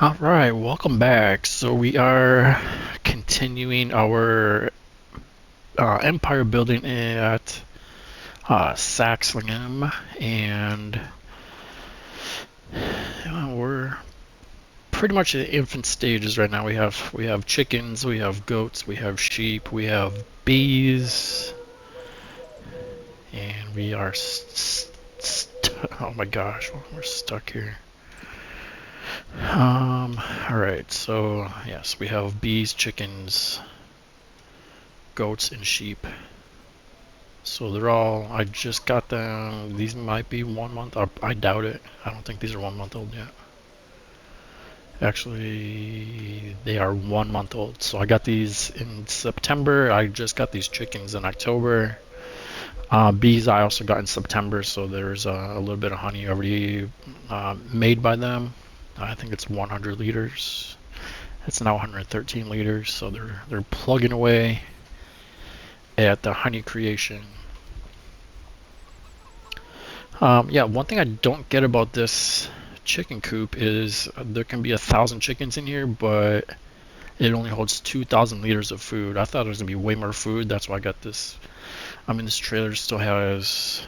All right, welcome back. So we are continuing our empire building at Saxlingham, and we're pretty much in the infant stages right now. We have chickens, we have goats, we have sheep, we have bees, and we are oh my gosh, we're stuck here. All right, so yes, we have bees, chickens, goats, and sheep. So they're all, I just got them, these might be 1 month, I doubt it. I don't think these are 1 month old yet. Actually, they are 1 month old. So I got these in September. I just got these chickens in October. Bees I also got in September, so there's a little bit of honey already made by them. I think it's 100 liters. It's now 113 liters, so they're plugging away at the honey creation. Yeah, one thing I don't get about this chicken coop is there can be 1,000 chickens in here, but it only holds 2,000 liters of food. I thought it was gonna be way more food. That's why I got this. I mean, this trailer still has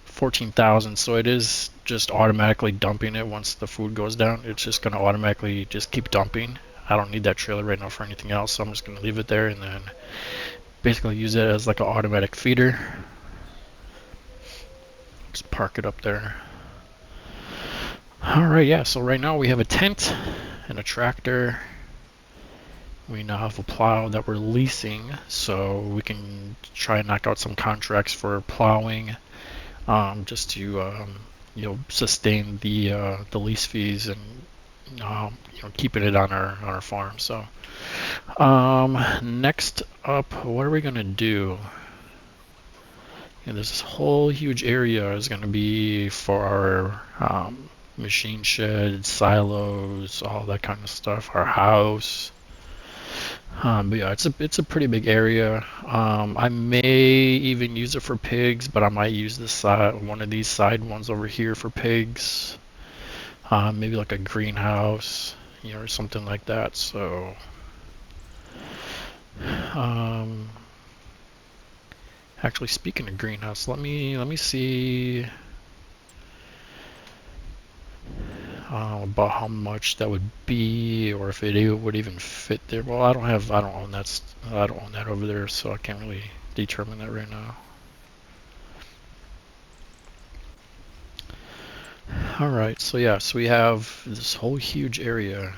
14,000, so it is just automatically dumping it once the food goes down. It's just gonna automatically just keep dumping. I don't need that trailer right now for anything else, so I'm just gonna leave it there and then basically use it as like an automatic feeder. Just park it up there. Alright, yeah, so right now we have a tent and a tractor. We now have a plow that we're leasing, so we can try and knock out some contracts for plowing, just to sustain the lease fees and keeping it on our farm. So next up, what are we gonna do? This whole huge area is gonna be for our machine shed, silos, all that kind of stuff. Our house. But yeah, it's a pretty big area. I may even use it for pigs, but I might use this one of these side ones over here for pigs. Maybe like a greenhouse, or something like that. So, um, actually, speaking of greenhouse, let me see about how much that would be, or if it would even fit there. Well, I don't own that. I don't own that over there, so I can't really determine that right now. All right, so yeah, so we have this whole huge area.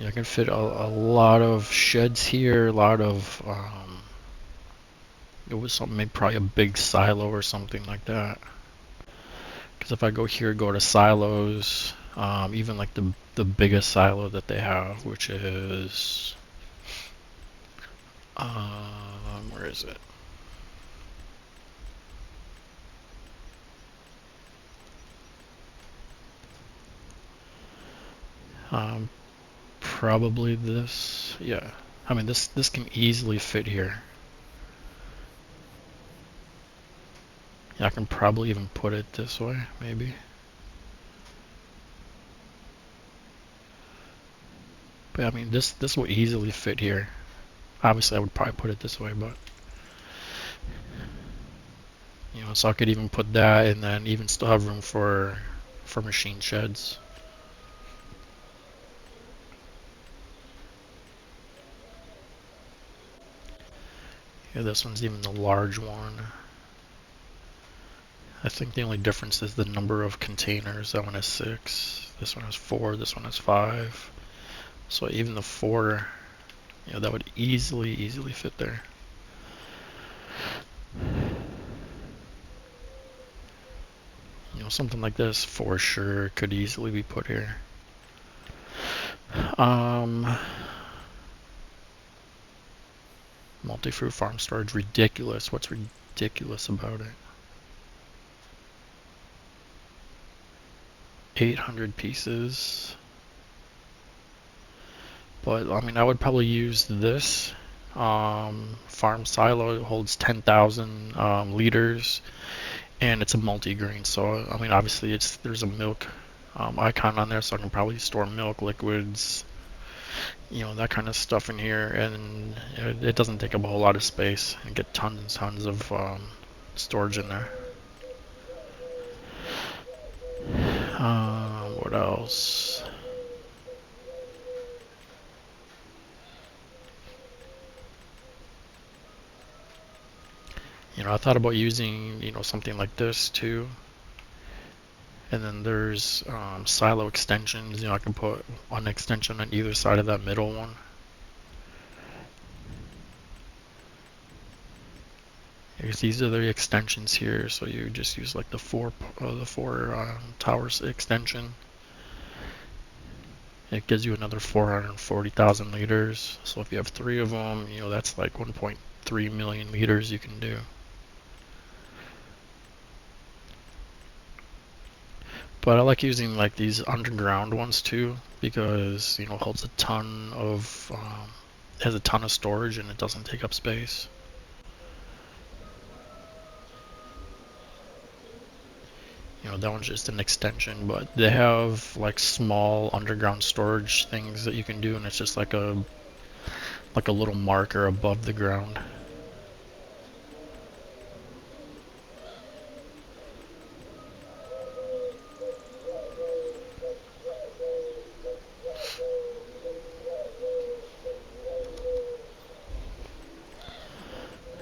I can fit a lot of sheds here, a lot of it was something, maybe probably a big silo or something like that. Because if I go here, go to silos, even like the biggest silo that they have, which is where is it? Um, Probably this. Yeah, I mean this can easily fit here. Yeah, I can probably even put it this way, maybe. But I mean this will easily fit here. Obviously, I would probably put it this way, but so I could even put that, and then even still have room for machine sheds. Yeah, this one's even the large one. I think the only difference is the number of containers. That one has 6. This one has 4. This one has 5. So even the 4, that would easily fit there. Something like this for sure could easily be put here. Multi-fruit farm storage, ridiculous. What's ridiculous about it? 800 pieces. But I mean, I would probably use this. Farm silo holds 10,000 liters, and it's a multi-grain. So I mean, obviously, there's a milk icon on there, so I can probably store milk, liquids, that kind of stuff in here, and it doesn't take up a whole lot of space and get tons and tons of storage in there. What else? I thought about using, something like this too. And then there's silo extensions. I can put one extension on either side of that middle one. Because these are the extensions here, so you just use like the four towers extension. It gives you another 440,000 liters. So if you have 3 of them, that's like 1.3 million liters you can do. But I like using like these underground ones too, because it holds a ton of has a ton of storage and it doesn't take up space. That one's just an extension, but they have like small underground storage things that you can do, and it's just like a little marker above the ground.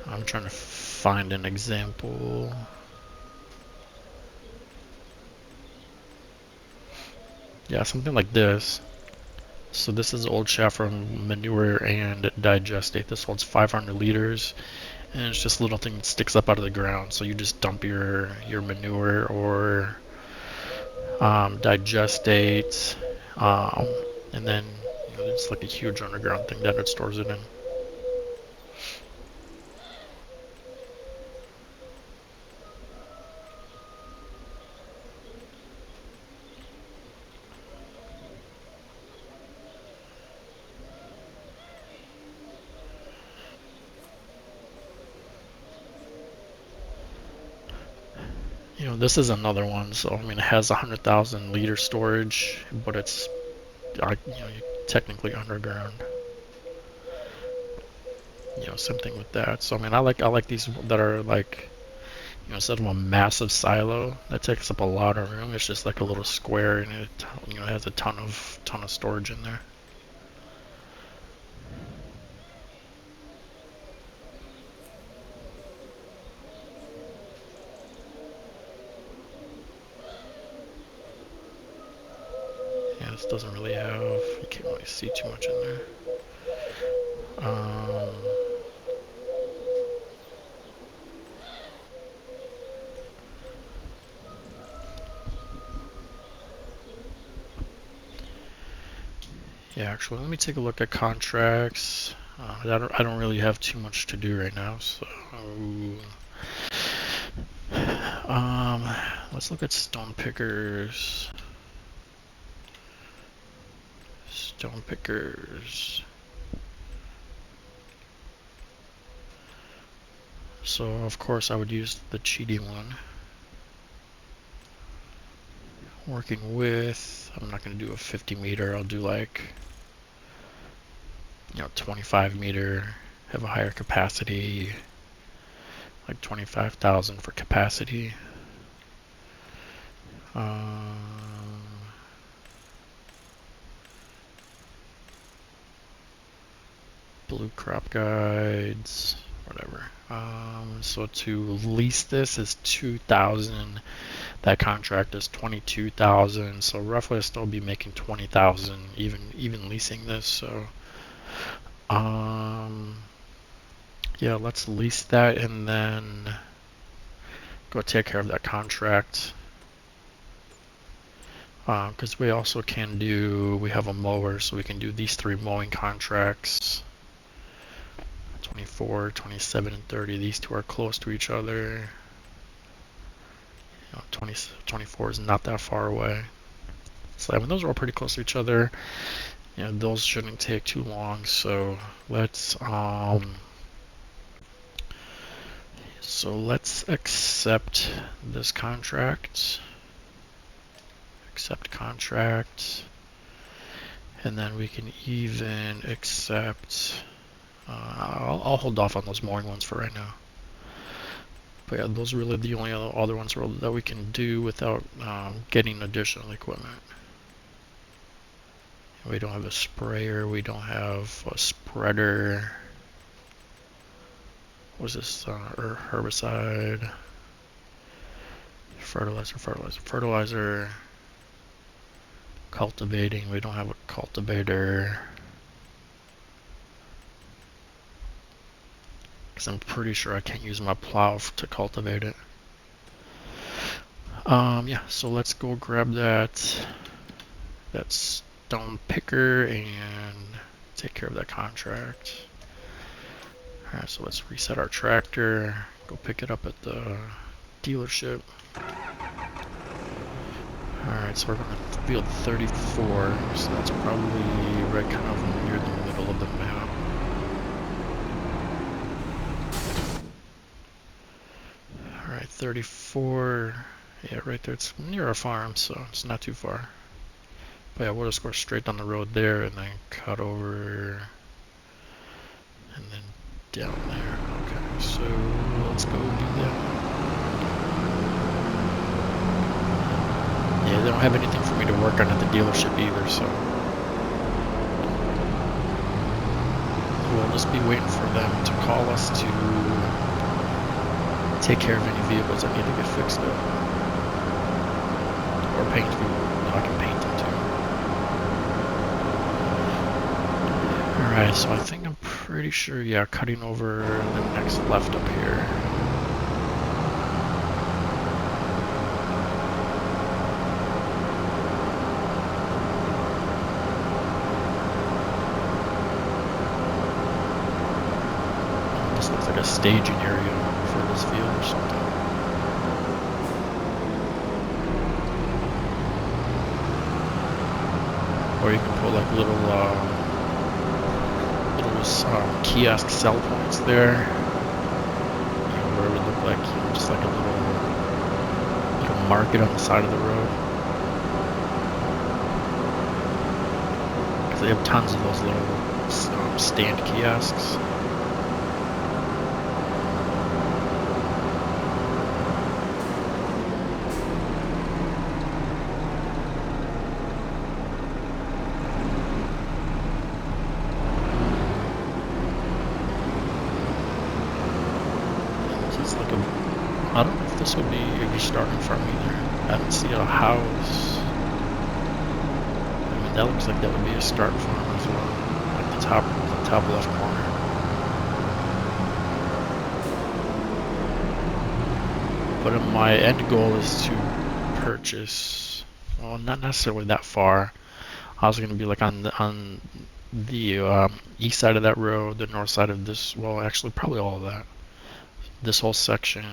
I'm trying to find an example. Yeah, something like this. So this is old shaft from manure and digestate. This holds 500 liters, and it's just a little thing that sticks up out of the ground. So you just dump your manure or digestate, and then it's like a huge underground thing that it stores it in. This is another one. So I mean, it has 100,000 liter storage, but it's technically underground. Something with that. So I mean, I like these that are like, instead of a massive silo that takes up a lot of room, it's just like a little square, and it has a ton of storage in there. Yeah, this doesn't really have, you can't really see too much in there. Yeah, actually, let me take a look at contracts. I don't really have too much to do right now, so let's look at stone pickers. Stone pickers. So of course I would use the cheaty one. Working with, I'm not going to do a 50 meter, I'll do like 25 meter, have a higher capacity, like 25,000 for capacity. Blue crop guides, whatever. So to lease this is 2,000. That contract is 22,000. So roughly I'll still be making 20,000 even leasing this. So yeah, let's lease that and then go take care of that contract. Because we also can do, we have a mower, so we can do these 3 mowing contracts. 24, 27, and 30. These 2 are close to each other. 24 is not that far away. So I mean, those are all pretty close to each other. Those shouldn't take too long. So let's accept this contract. accept contract. And then we can even accept, I'll hold off on those mooring ones for right now. But yeah, those are really the only other ones that we can do without getting additional equipment. We don't have a sprayer, we don't have a spreader. What's this? Herbicide, fertilizer. Cultivating, we don't have a cultivator. Because I'm pretty sure I can't use my plow to cultivate it. Yeah, so let's go grab that stone picker and take care of that contract. Alright, so let's reset our tractor, go pick it up at the dealership. Alright, so we're going to field 34, so that's probably right kind of near the middle of the map. Alright, 34, yeah, right there, it's near our farm, so it's not too far. But yeah, we'll just go straight down the road there and then cut over and then down there. Okay, so let's go do that. Yeah, they don't have anything for me to work on at the dealership either, so we'll just be waiting for them to call us to take care of any vehicles that need to get fixed up. Or paint, I can paint them too. Alright, so I think I'm pretty sure, yeah, cutting over the next left up here. This looks like a staging area for this field or something. Or you can put like little kiosk sell points there, where it would look like just like a little market on the side of the road. Because they have tons of those little stand kiosks. I don't know if this would be a starting farm either. I don't see a house. I mean, that looks like that would be a start farm as well. Like the top left corner. But my end goal is to purchase, well, not necessarily that far. I was going to be like on the east side of that road, the north side of this, well, actually probably all of that. This whole section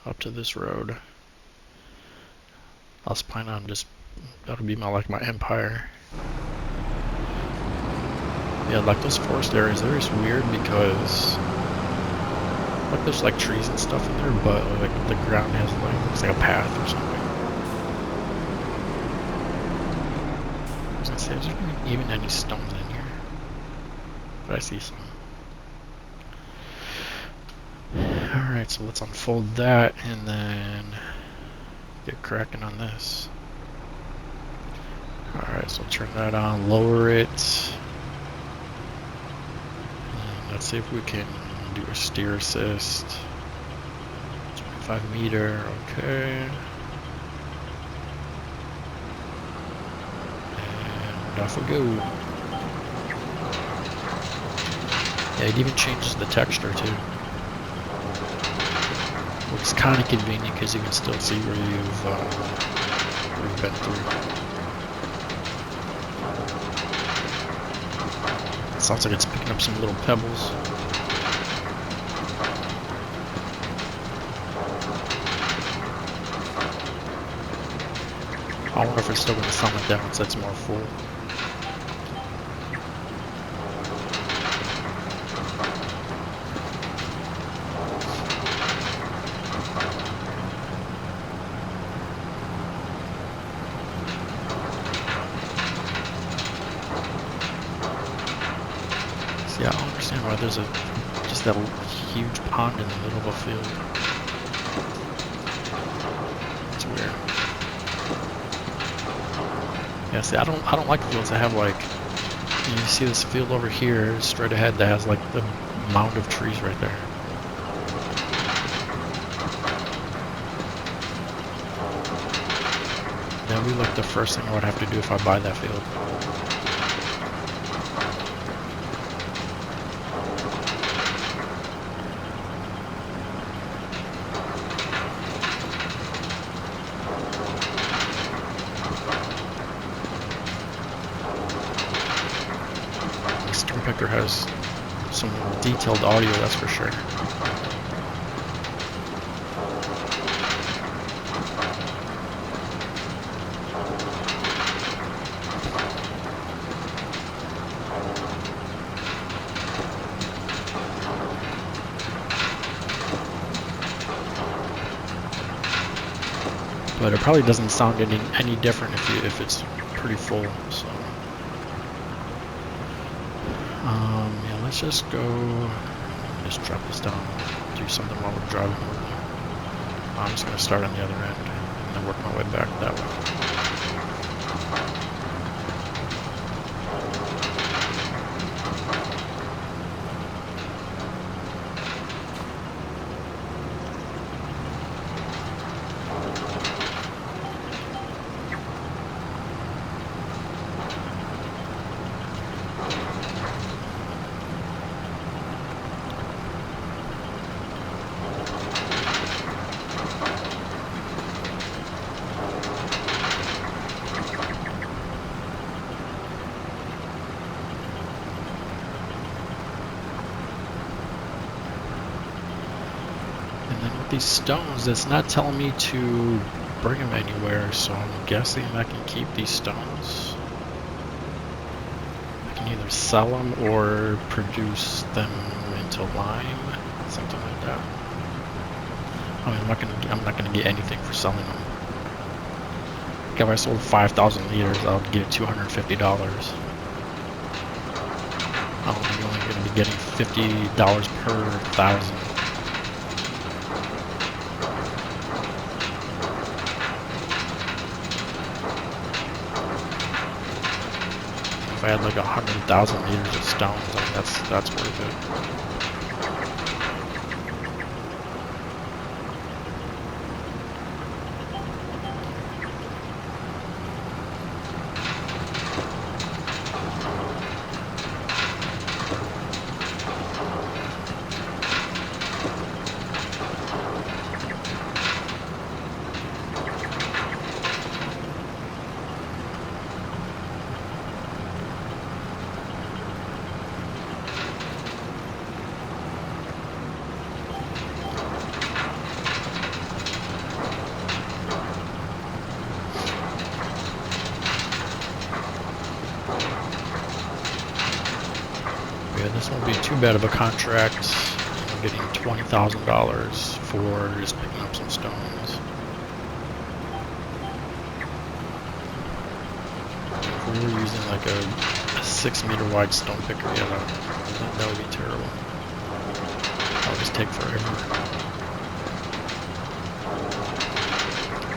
up to this road. I was planning on just, that'll be my empire. Yeah, like those forest areas, they're just weird because like there's like trees and stuff in there, but like the ground has looks like a path or something. I was gonna say, is there even any stones in here? But I see some. Alright, so let's unfold that and then get cracking on this. Alright, so turn that on, lower it. And let's see if we can do a steer assist. 25 meter, okay. And off we go. Yeah, it even changes the texture too. Which is kind of convenient because you can still see where you've been through. It sounds like it's picking up some little pebbles. I wonder if it's still going to sound like that once it's more full. understand why there's just that huge pond in the middle of a field. It's weird. Yeah, see, I don't like fields that have like, you see this field over here straight ahead that has like the mound of trees right there. That would be like the first thing I would have to do if I buy that field. The stone picker has some detailed audio, that's for sure. But it probably doesn't sound any different if it's pretty full. So yeah, let's just go. Just drop this down. Do something while we're driving over there. I'm just gonna start on the other end and then work my way back that way. These stones, it's not telling me to bring them anywhere, so I'm guessing I can keep these stones. I can either sell them or produce them into lime, something like that. I mean, I'm not gonna get anything for selling them. Like if I sold 5,000 liters, I'll get $250. I'm only gonna be getting $50 per 1,000. If I had like 100,000 liters of stones, I mean, that's worth it. Yeah, this won't be too bad of a contract. I'm getting $20,000 for just picking up some stones. If we were using like a 6-meter wide stone picker, yeah, that would be terrible. That would just take forever.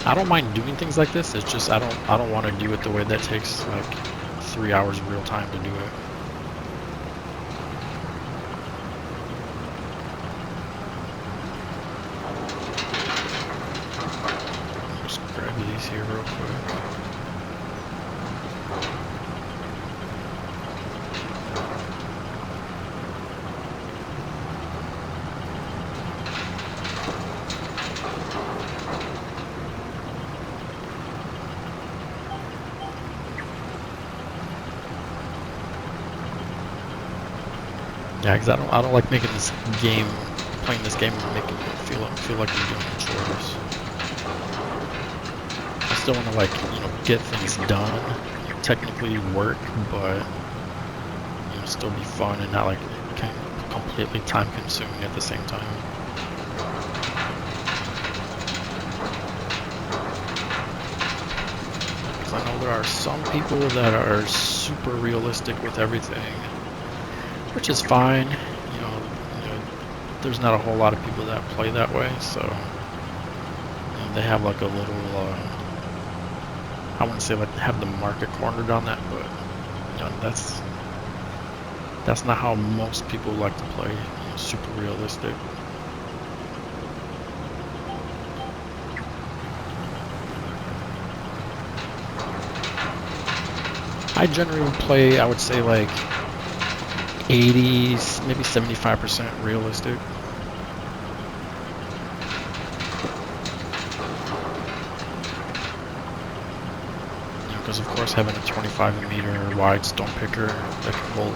I don't mind doing things like this. It's just I don't want to do it the way that takes like 3 hours of real time to do it. These here real quick. Yeah, because I don't like making this game, playing this game and making it feel like I'm doing chores. I still want to, like, you know, get things done, technically work, but, you know, still be fun and not like completely time consuming at the same time. Because I know there are some people that are super realistic with everything. which is fine. There's not a whole lot of people that play that way, so they have like a little. I wouldn't say like have the market cornered on that, but that's not how most people like to play. Super realistic. I generally play, I would say like 80s, maybe 75% realistic. Because of course having a 25 meter wide stone picker that can hold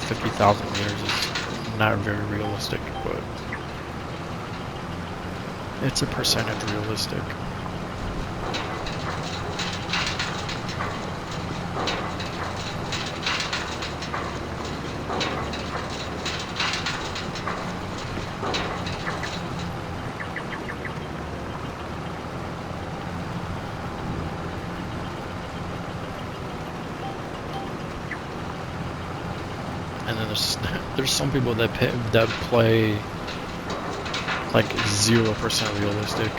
50,000 meters is not very realistic, but it's a percentage realistic. And then there's some people that play like 0% realistic.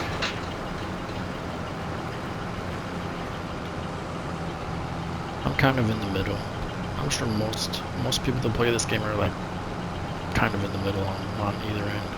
I'm kind of in the middle. I'm sure most people that play this game are like kind of in the middle on either end.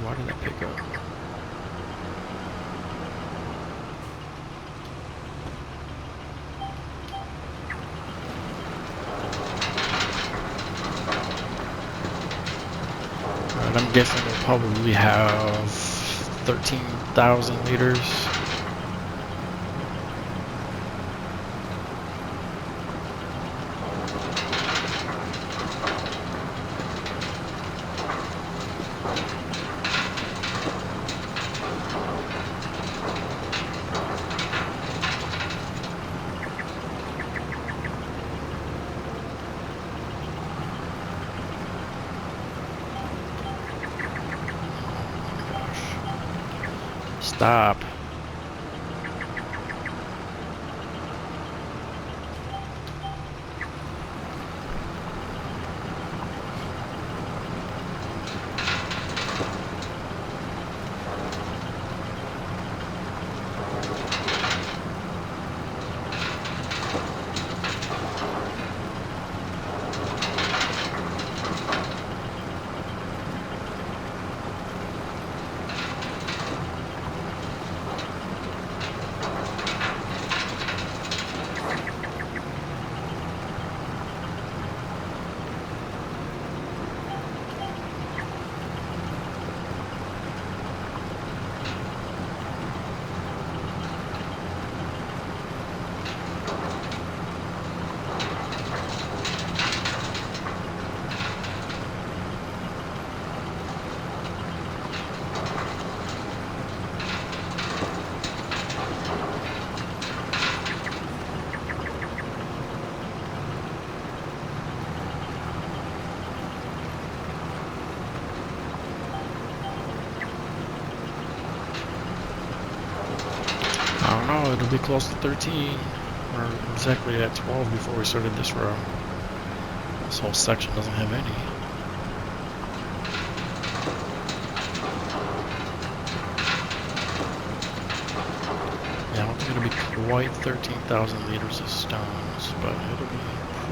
Why did that pick up? Alright, I'm guessing we'll probably have 13,000 liters. Stop. I don't know, it'll be close to 13, or exactly at 12 before we started this row. This whole section doesn't have any. Yeah, I don't think it'll be quite 13,000 liters of stones, but it'll be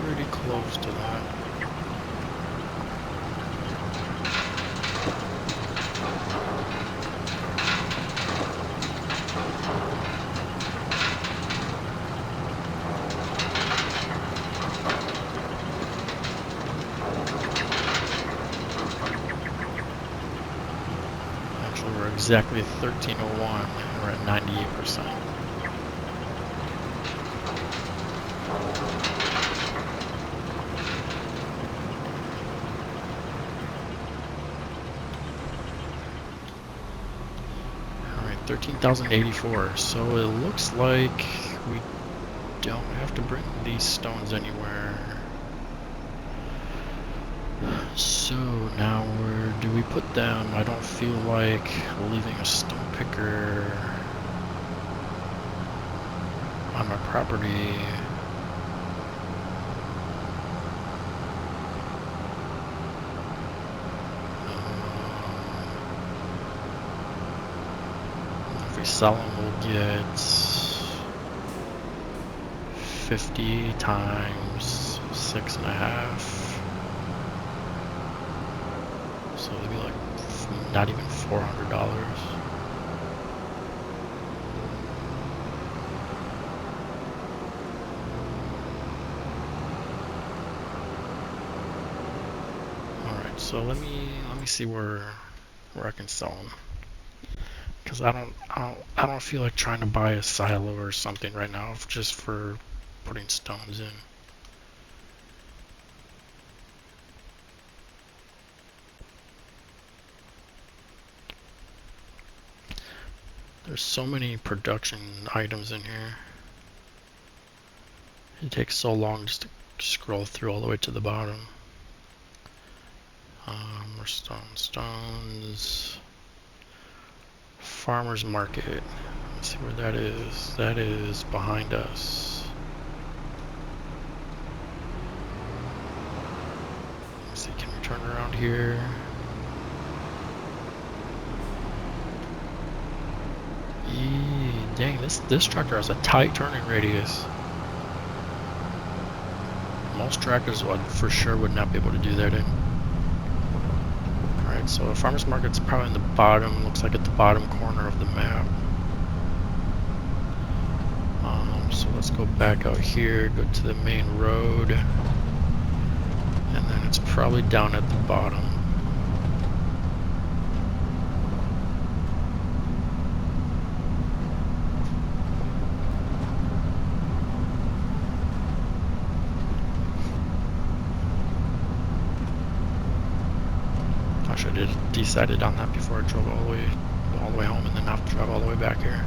pretty close to that. We're exactly 1301, and we're at 98%. Alright, 13,084, so it looks like we don't have to bring these stones anywhere. So now where do we put them? I don't feel like leaving a stone picker on my property. If we sell them, we'll get 50 times 6.5. So it'd be like not even $400. Alright, so let me see where I can sell them. Because I don't feel like trying to buy a silo or something right now just for putting stones in. There's so many production items in here. It takes so long just to scroll through all the way to the bottom. More stones. Farmer's market. Let's see where that is. That is behind us. Let's see, can we turn around here? Dang, this tractor has a tight turning radius. Most tractors for sure would not be able to do that in. Alright, so farmer's market's probably in the bottom, looks like at the bottom corner of the map. So let's go back out here, go to the main road, and then it's probably down at the bottom. I should have decided on that before I drove all the way home and then have to drive all the way back here.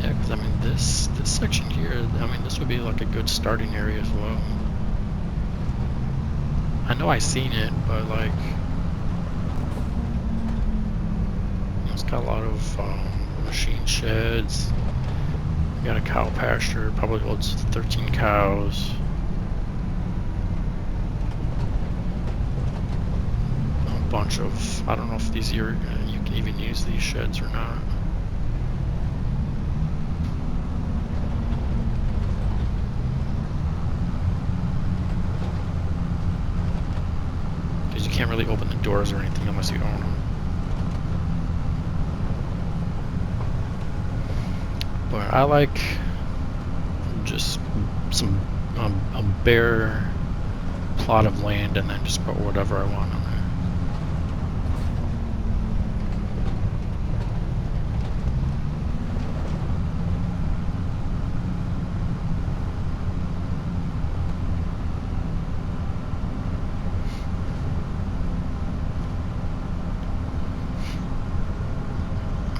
Yeah, because I mean this section here, I mean this would be like a good starting area as well. I know I seen it, but like, you know, it's got a lot of machine sheds. We got a cow pasture, probably holds 13 cows. A bunch of, I don't know if these you can even use these sheds or not. Because you can't really open the doors or anything unless you own them. But I like just a bare plot of land and then just put whatever I want on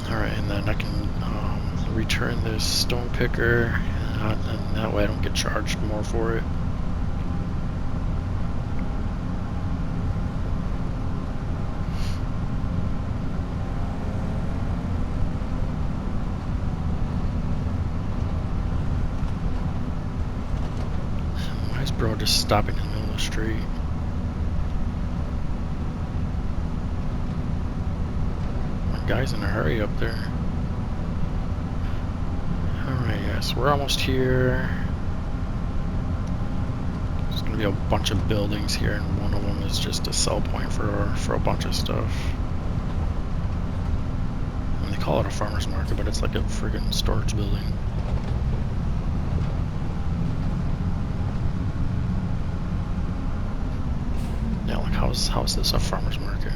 there. Alright, and then I can return this stone picker, and that way I don't get charged more for it. Why is bro just stopping in the middle of the street? My guy's in a hurry up there. Alright, yes, we're almost here. There's gonna be a bunch of buildings here, and one of them is just a sell point for a bunch of stuff. And they call it a farmer's market, but it's like a friggin' storage building. Yeah, like how is this a farmer's market?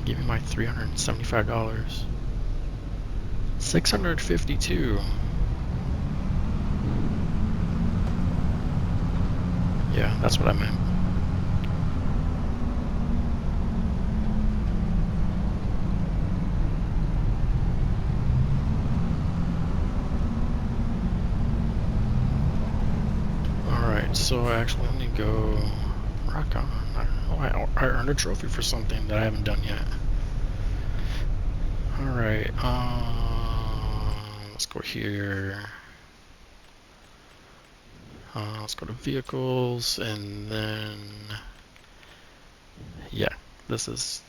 Give me my $375. $652. Yeah, that's what I meant. Alright, so actually let me go rock on. I earned a trophy for something that I haven't done yet. Alright, let's go here. Let's go to vehicles, and then, yeah, this is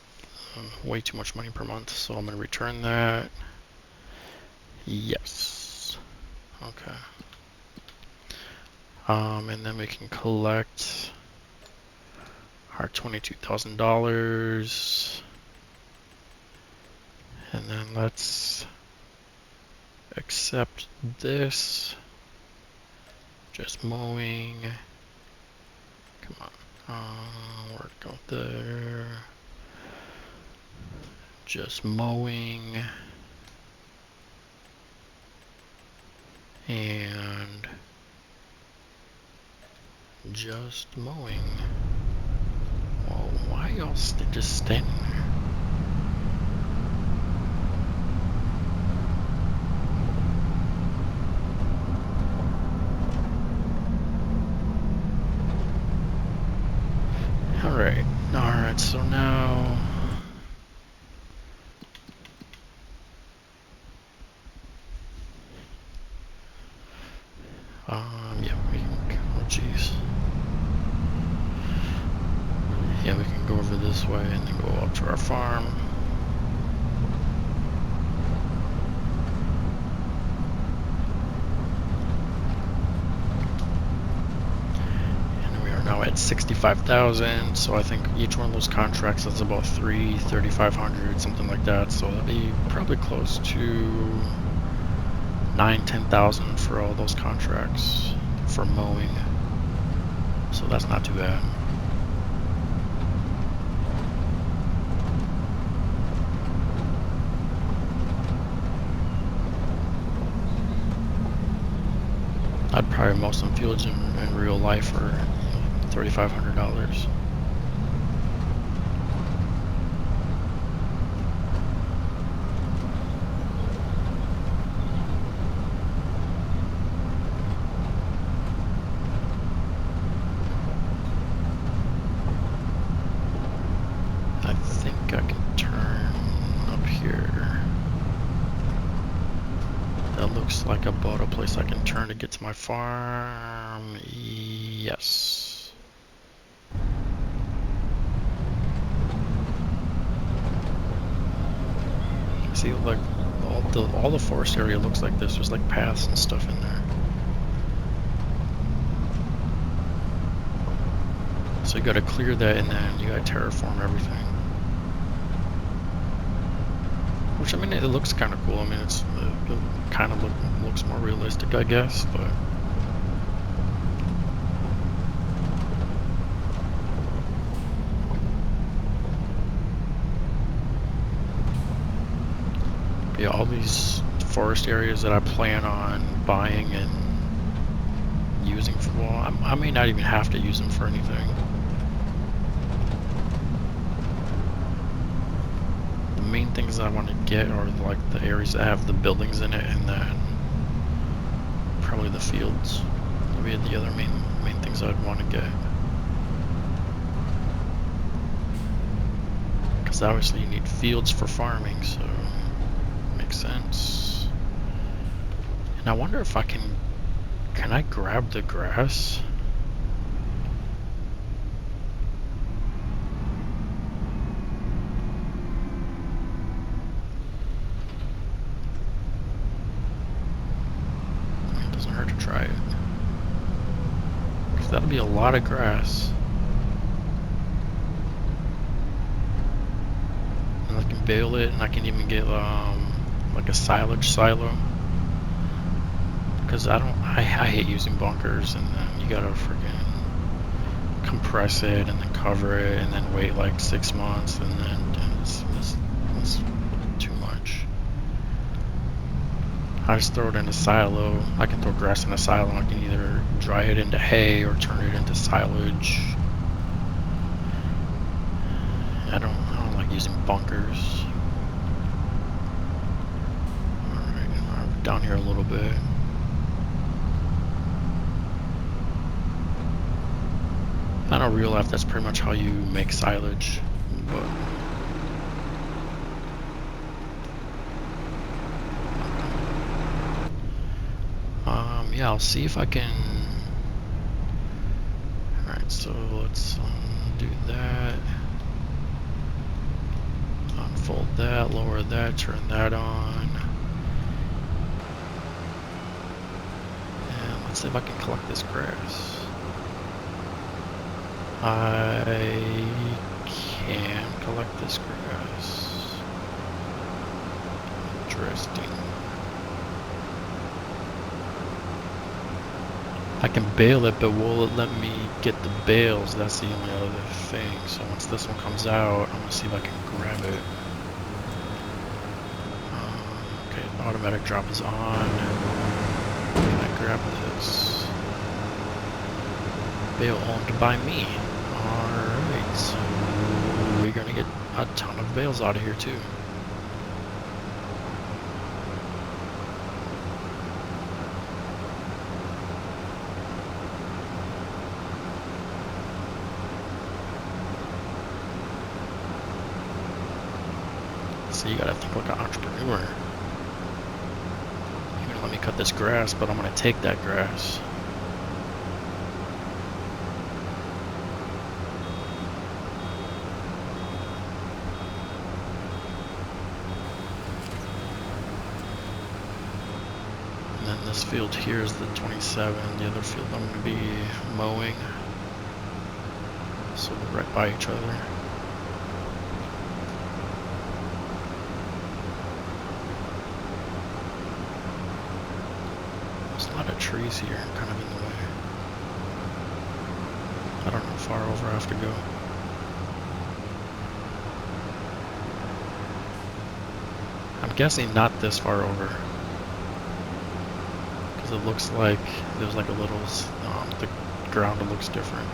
way too much money per month, so I'm going to return that. Yes. Okay. And then we can collect our $22,000. And then let's accept this. Just mowing. Come on. Work out there. Just mowing. And just mowing. Well, why y'all just standing there? Alright, so now yeah, we can, oh jeez. Yeah, we can go over this way and then go up to our farm. And we are now at 65,000, so I think each one of those contracts is about 3,500, something like that. So that'll be probably close to 10,000 for all those contracts for mowing. So that's not too bad. I'd probably mow some fields in real life for $3,500. I think I can turn up here. That looks like about a place I can turn to get to my farm. Yes. See, like all the forest area looks like this. There's like paths and stuff in there. So you got to clear that, and then you got to terraform everything. Which, I mean, it looks kind of cool. I mean, it kind of looks more realistic, I guess, but yeah, all these forest areas that I plan on buying and using for, well, I may not even have to use them for anything. The main things that I want to get are like the areas that have the buildings in it, and then probably the fields. That'll be the other main things I'd want to get. Because obviously you need fields for farming, so makes sense. And I wonder if I can I grab the grass? It doesn't hurt to try it. Because that'll be a lot of grass. And I can bale it, and I can even get like a silage silo. Because I hate using bunkers, and then you gotta freaking compress it and then cover it and then wait like 6 months, and then it's too much. I just throw it in a silo. I can throw grass in a silo. I can either dry it into hay or turn it into silage. I don't like using bunkers. Alright, down here a little bit. I know real life that's pretty much how you make silage, but yeah, I'll see if I can. Alright, so let's do that. Unfold that, lower that, turn that on. And let's see if I can collect this grass. I can collect this grass. Interesting. I can bale it, but will it let me get the bales? That's the only other thing. So once this one comes out, I'm gonna see if I can grab it. Okay, automatic drop is on. Can I grab this? Bale owned by me. Alright, so we're gonna get a ton of bales out of here too. So you gotta think like an entrepreneur. You're gonna let me cut this grass, but I'm gonna take that grass. And then this field here is the 27. The other field I'm gonna be mowing. So we're right by each other. There's a lot of trees here, kind of in the way. I don't know how far over I have to go. I'm guessing not this far over. Because it looks like there's like a little, the ground looks different.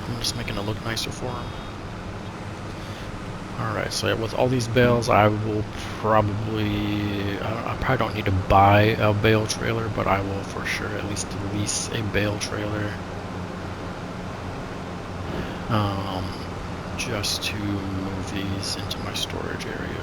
I'm just making it look nicer for him. Alright, so yeah, with all these bales, I will probably, I probably don't need to buy a bale trailer, but I will for sure at least lease a bale trailer. Just to move these into my storage area.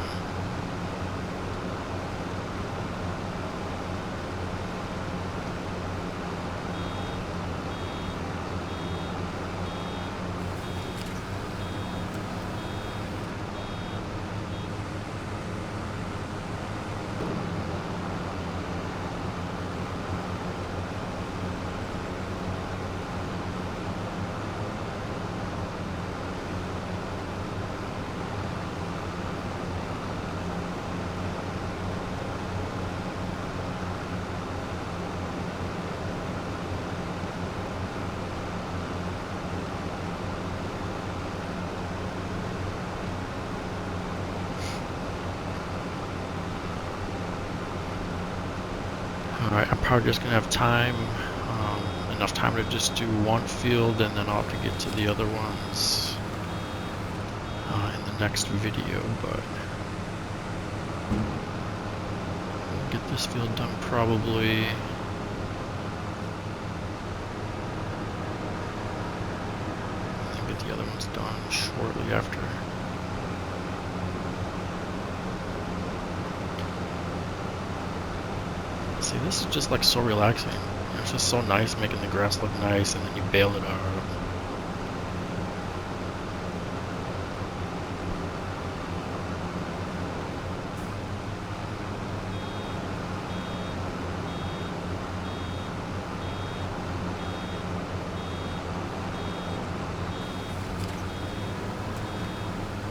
Alright, I'm probably just gonna have time, enough time to just do one field, and then I'll have to get to the other ones in the next video, but we'll get this field done probably. And then get the other ones done shortly after. See, this is just like so relaxing. It's just so nice making the grass look nice, and then you bale it out.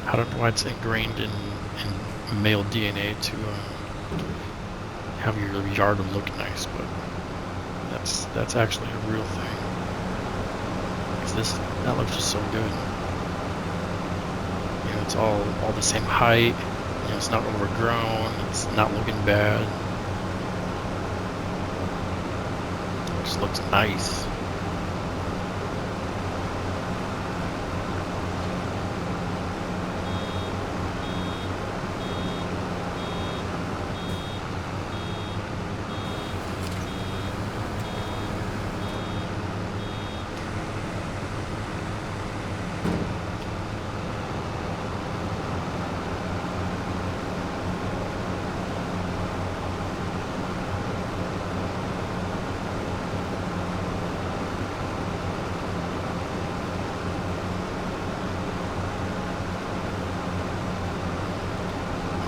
I don't know why it's ingrained in male DNA to have your yard look nice, but that's actually a real thing. 'Cause that looks just so good. It's all the same height. You know, it's not overgrown. It's not looking bad. It just looks nice.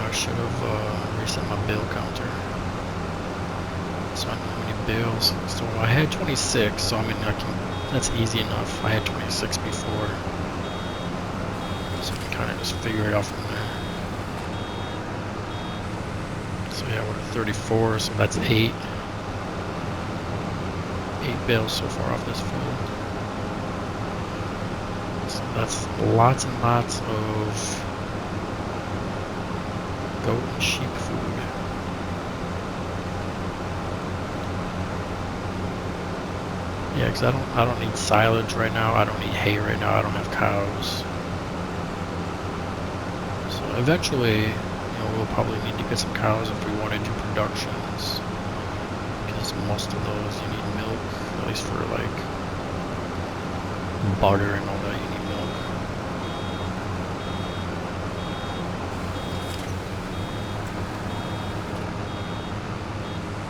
I should have reset my bale counter so I know how many bales. So I had 26, so I mean that's easy enough. I had 26 before, so I can kind of just figure it out from there. So yeah, we're at 34, so that's 8 bales so far off this field. So that's lots and lots of goat and sheep food. Yeah, because I don't need silage right now. I don't need hay right now. I don't have cows. So eventually, you know, we'll probably need to get some cows if we want to do productions. Because most of those you need milk, at least for like butter and all that. You need milk.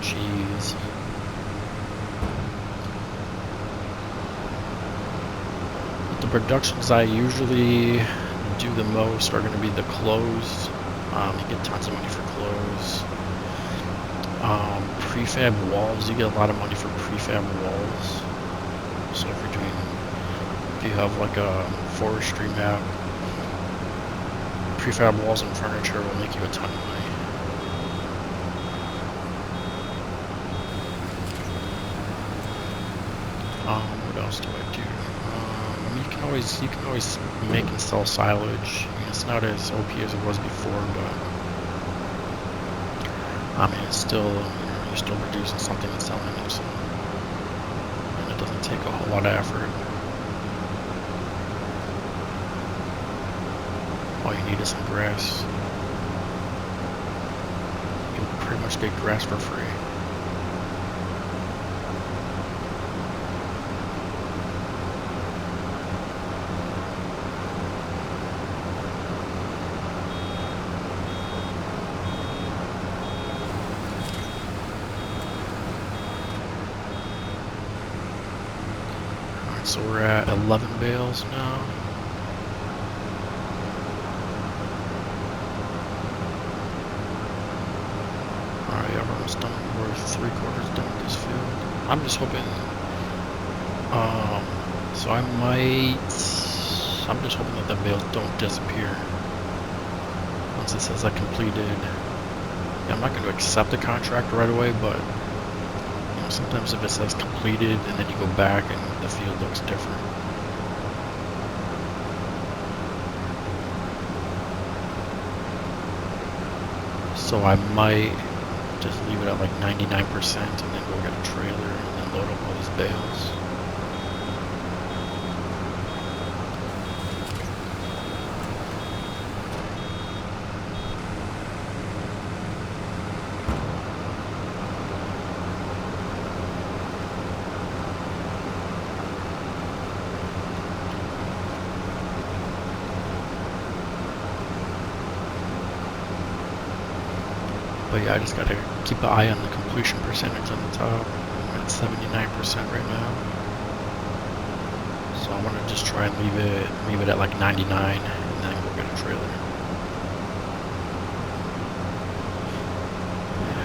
Cheese. The productions I usually do the most are going to be the clothes. You get tons of money for clothes. Prefab walls, you get a lot of money for prefab walls. So if you have like a forestry map, prefab walls and furniture will make you a ton of money. What else do I do? You can always make and sell silage. I mean, it's not as OP as it was before, but I mean, it's still, you know, you're still producing something and selling it, so, and it doesn't take a whole lot of effort. All you need is some grass. You can pretty much get grass for free. So we're at 11 bales now. Alright, yeah, we're almost done. We're 3/4 done with this field. I'm just hoping, so I'm just hoping that the bales don't disappear. Once it says I completed, yeah, I'm not going to accept the contract right away, but sometimes if it says completed and then you go back and the field looks different. So I might just leave it at like 99% and then go get a trailer and then load up all these bales. But yeah, I just gotta keep an eye on the completion percentage on the top. I'm at 79% right now. So I want to just try and leave it at like 99 and then go get a trailer.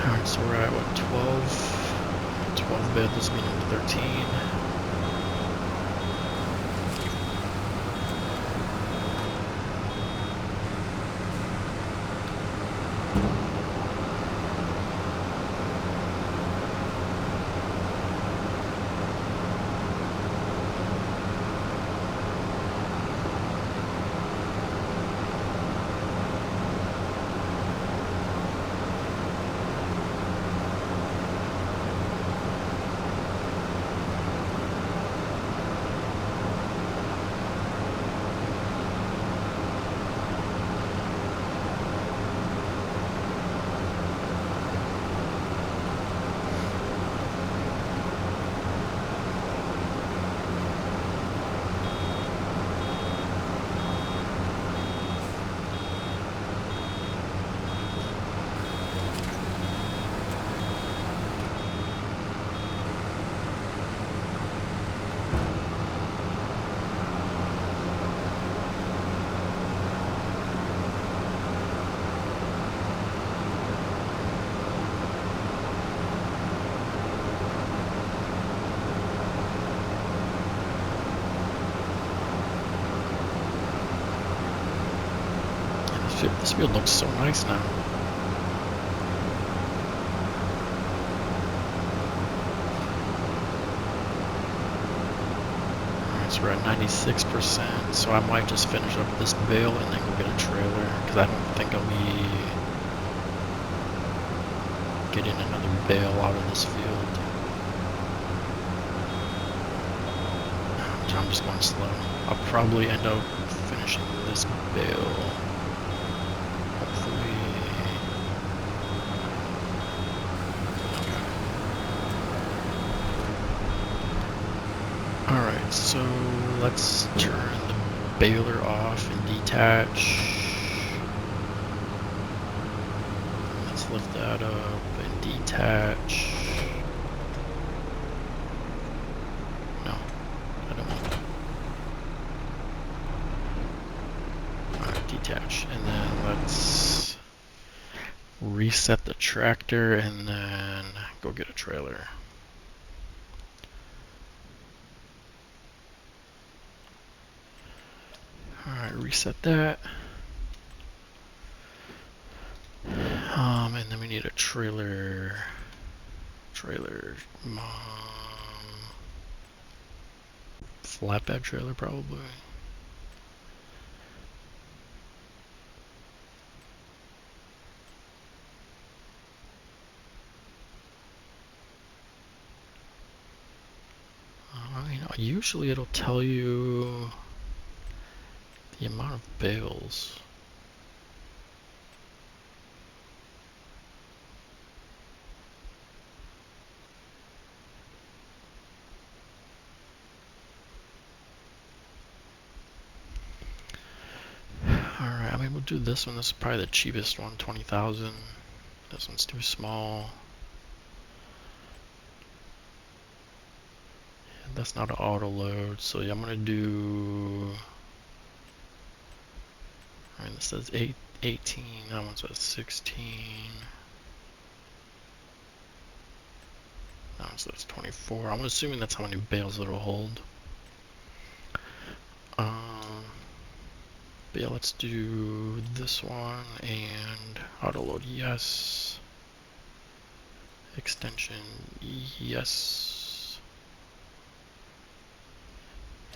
Alright, so we're at what, 12 bed, this means 13. This field looks so nice now. Alright, so we're at 96%, so I might just finish up this bale and then go get a trailer, because I don't think I'll be getting another bale out of this field. I'm just going slow. I'll probably end up finishing this bale. Hopefully. Okay. Alright, so let's turn the baler off and detach. Let's lift that up and detach. Detach, and then let's reset the tractor and then go get a trailer. Alright, reset that. And then we need a trailer. Flatbed trailer probably. Usually it'll tell you the amount of bales. Alright, I mean we'll do this one. This is probably the cheapest one, 20,000. This one's too small. That's not an auto load, so yeah, I'm gonna do. Alright, this says 18, that one says 16. That one says 24. I'm assuming that's how many bales it'll hold. But yeah, let's do this one and auto load, yes. Extension, yes.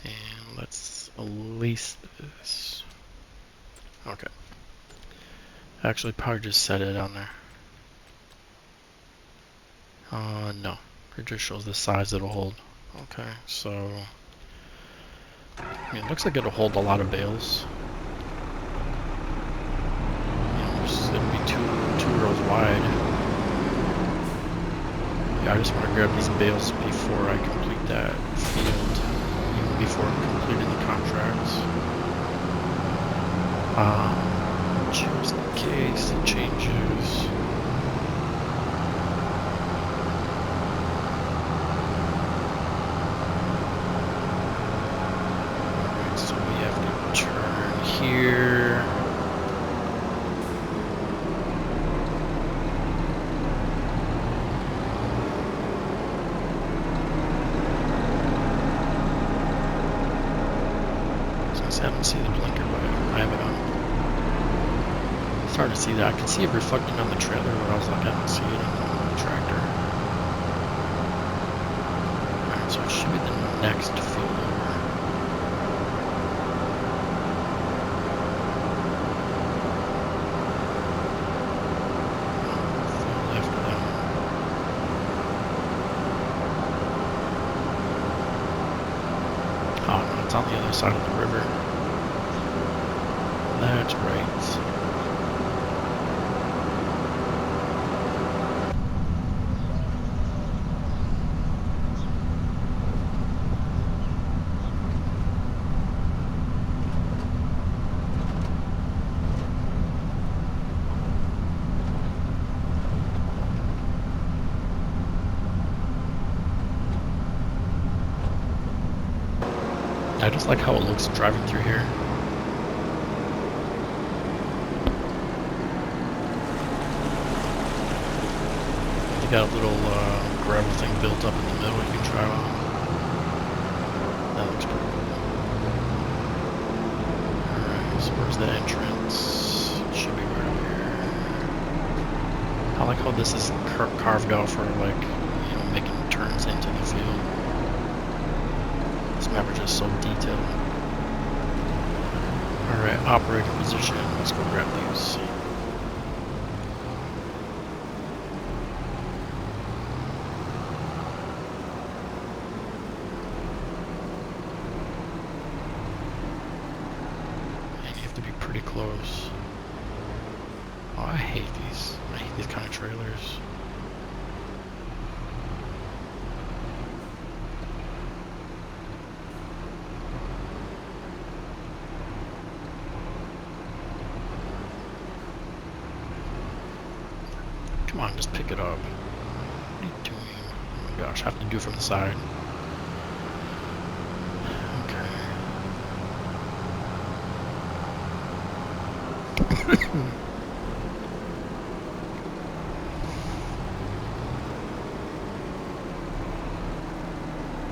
And let's lease this. Okay. Actually, probably just set it on there. No. It just shows the size it'll hold. Okay, so... I mean, it looks like it'll hold a lot of bales. You know, it'll be two rows wide. Yeah, I just want to grab these bales before I complete that field. Even before completing the contracts. Just in case it changes. Alright, so we have to turn here. I haven't seen the blinker, but I have it on. It's hard to see that. I can see it reflecting on the trailer, but I was like, I don't see it on the tractor. Alright, so it should be the next field over. Field after that one. Oh no, it's on the other side of the river. That's right. I just like how it looks driving through here. Got a little gravel thing built up in the middle you can drive on. That looks pretty cool. Alright, so where's the entrance? Should be right up here. I like how this is carved out for like, you know, making turns into the field. This map is just so detailed. Alright, operator position. Let's go grab these. And you have to be pretty close. Oh, I hate these. I hate these kind of trailers. Come on, just pick it up. What are you doing? Oh my gosh, I have to do it from the side. Okay.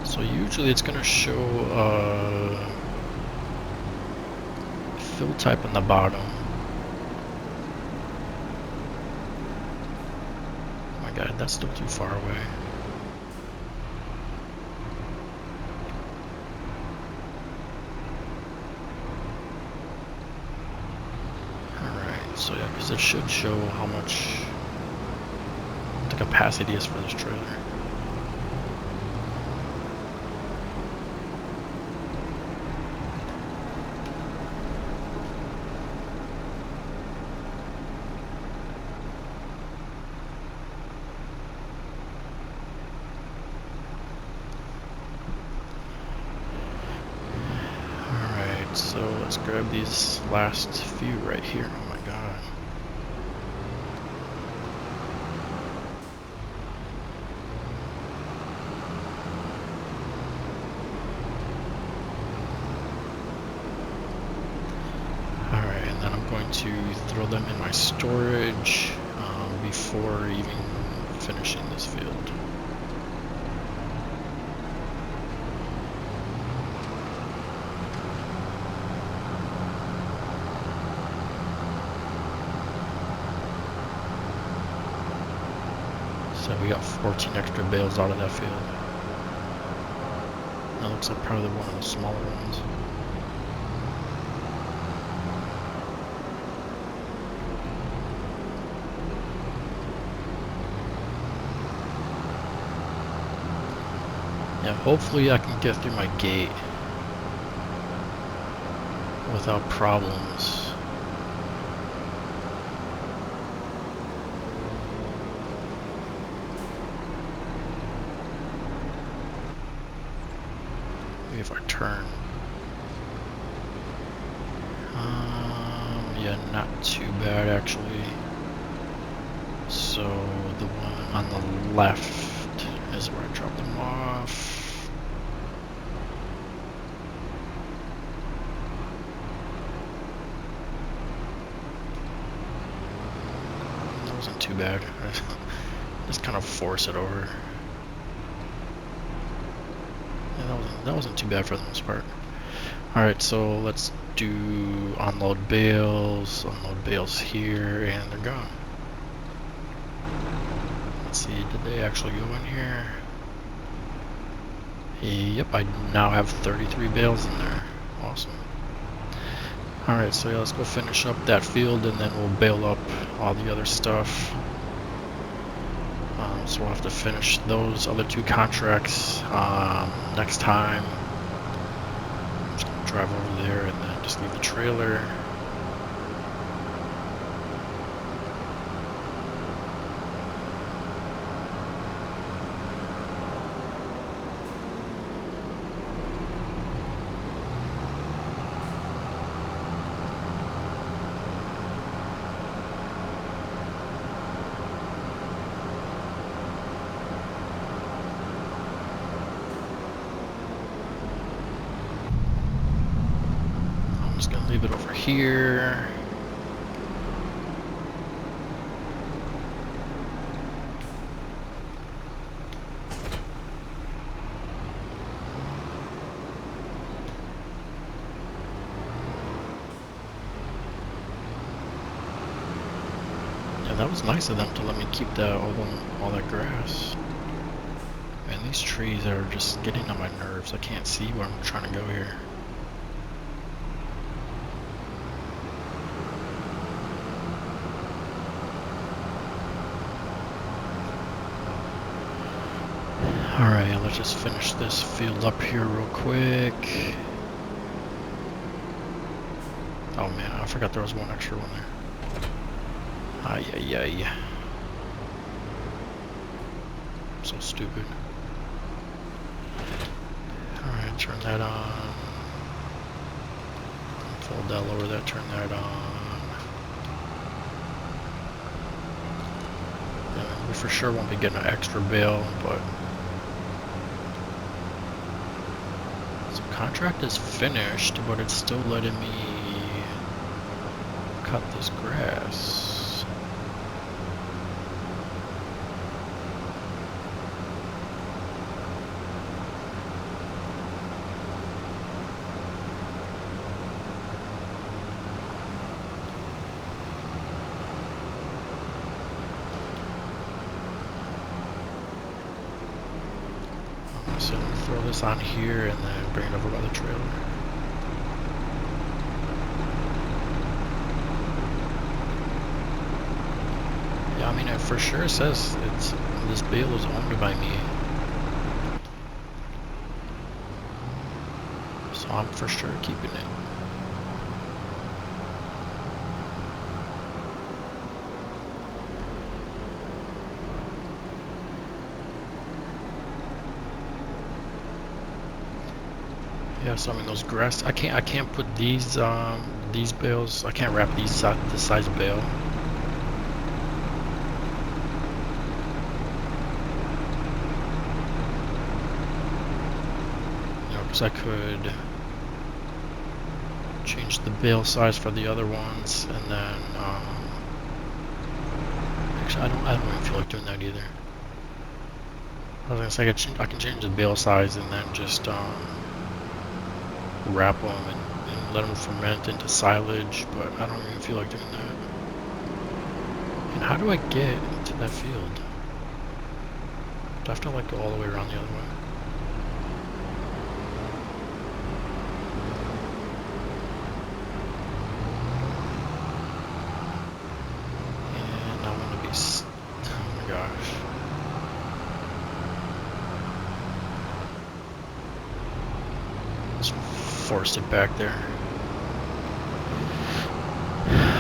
So usually it's gonna show fill type on the bottom. Oh my god, that's still too far away. Alright, so yeah, because it should show how much the capacity is for this trailer. So let's grab these last few right here. Oh my god. Alright, and then I'm going to throw them in my storage before even finishing this field. So we got 14 extra bales out of that field. That looks like probably one of the smaller ones. Yeah, hopefully I can get through my gate without problems. If I turn. Yeah, not too bad actually. So the one on the left is where I drop them off. That wasn't too bad. Just kind of force it over. That wasn't too bad for the most part. Alright, so let's do unload bales here, and they're gone. Let's see, did they actually go in here? Yep, I now have 33 bales in there. Awesome. Alright, so yeah, let's go finish up that field and then we'll bale up all the other stuff. So we'll have to finish those other two contracts next time. I'm just going to drive over there and then just leave the trailer. Just gonna leave it over here. that was nice of them to let me keep that all that grass. Man, these trees are just getting on my nerves. I can't see where I'm trying to go here. Alright, let's just finish this field up here real quick. Oh man, I forgot there was one extra one there. Ay, ay, ay. So stupid. Alright, turn that on. Fold that, lower that, turn that on. Yeah, we for sure won't be getting an extra bale, but... So contract is finished, but it's still letting me cut this grass. So I'm gonna throw this on here and then bring it over by the trailer. Yeah, I mean, it for sure says this bale is owned by me. So I'm for sure keeping it. Yeah, so I mean those grass, I can't put these bales, I can't wrap these this size bale. You know, because I could change the bale size for the other ones, and then actually I don't even feel like doing that either. I was gonna say I can change the bale size and then just wrap them and let them ferment into silage, but I don't even feel like doing that. And how do I get to that field? Do I have to like go all the way around the other way? And I want to be, oh my gosh. Just forced it back there.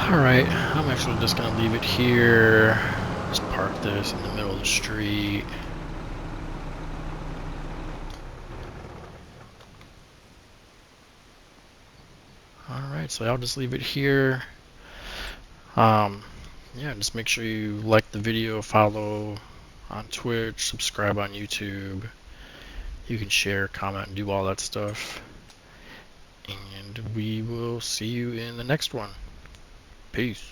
Alright, I'm actually just gonna leave it here. Just park this in the middle of the street. Alright, so I'll just leave it here. Yeah, just make sure you like the video, follow on Twitch, subscribe on YouTube. You can share, comment, and do all that stuff. And we will see you in the next one. Peace.